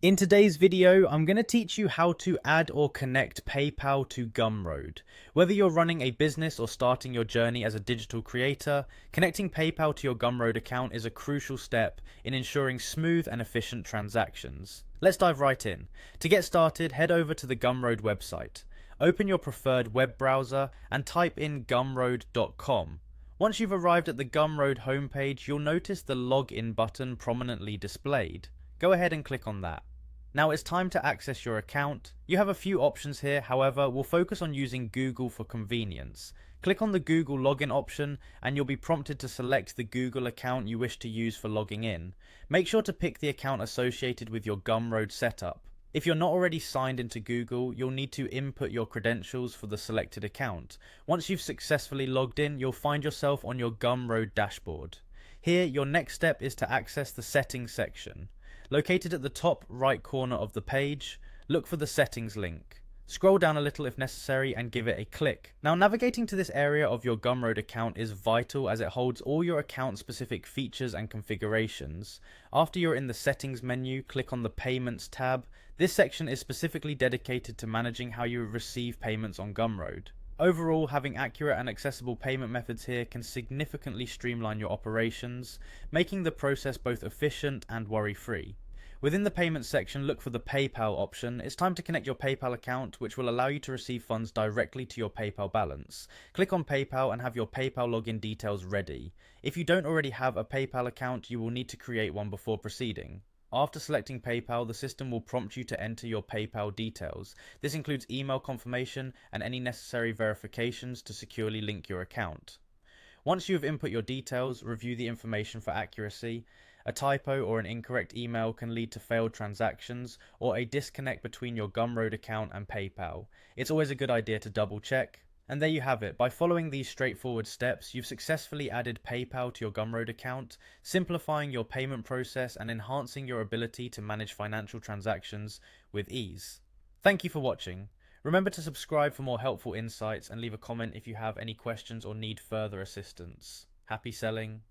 In today's video, I'm going to teach you how to add or connect PayPal to Gumroad. Whether you're running a business or starting your journey as a digital creator, connecting PayPal to your Gumroad account is a crucial step in ensuring smooth and efficient transactions. Let's dive right in. To get started, head over to the Gumroad website. Open your preferred web browser and type in gumroad.com. Once you've arrived at the Gumroad homepage, you'll notice the login button prominently displayed. Go ahead and click on that. Now it's time to access your account. You have a few options here, however, we'll focus on using Google for convenience. Click on the Google login option and you'll be prompted to select the Google account you wish to use for logging in. Make sure to pick the account associated with your Gumroad setup. If you're not already signed into Google, you'll need to input your credentials for the selected account. Once you've successfully logged in, you'll find yourself on your Gumroad dashboard. Here, your next step is to access the settings section. Located at the top right corner of the page, look for the settings link. Scroll down a little if necessary and give it a click. Now, navigating to this area of your Gumroad account is vital as it holds all your account specific features and configurations. After you're in the settings menu, click on the payments tab. This section is specifically dedicated to managing how you receive payments on Gumroad. Overall, having accurate and accessible payment methods here can significantly streamline your operations, making the process both efficient and worry-free. Within the payments section, look for the PayPal option. It's time to connect your PayPal account, which will allow you to receive funds directly to your PayPal balance. Click on PayPal and have your PayPal login details ready. If you don't already have a PayPal account, you will need to create one before proceeding. After selecting PayPal, the system will prompt you to enter your PayPal details. This includes email confirmation and any necessary verifications to securely link your account. Once you have input your details, review the information for accuracy. A typo or an incorrect email can lead to failed transactions or a disconnect between your Gumroad account and PayPal. It's always a good idea to double check. And there you have it. By following these straightforward steps, you've successfully added PayPal to your Gumroad account, simplifying your payment process and enhancing your ability to manage financial transactions with ease. Thank you for watching. Remember to subscribe for more helpful insights and leave a comment if you have any questions or need further assistance. Happy selling.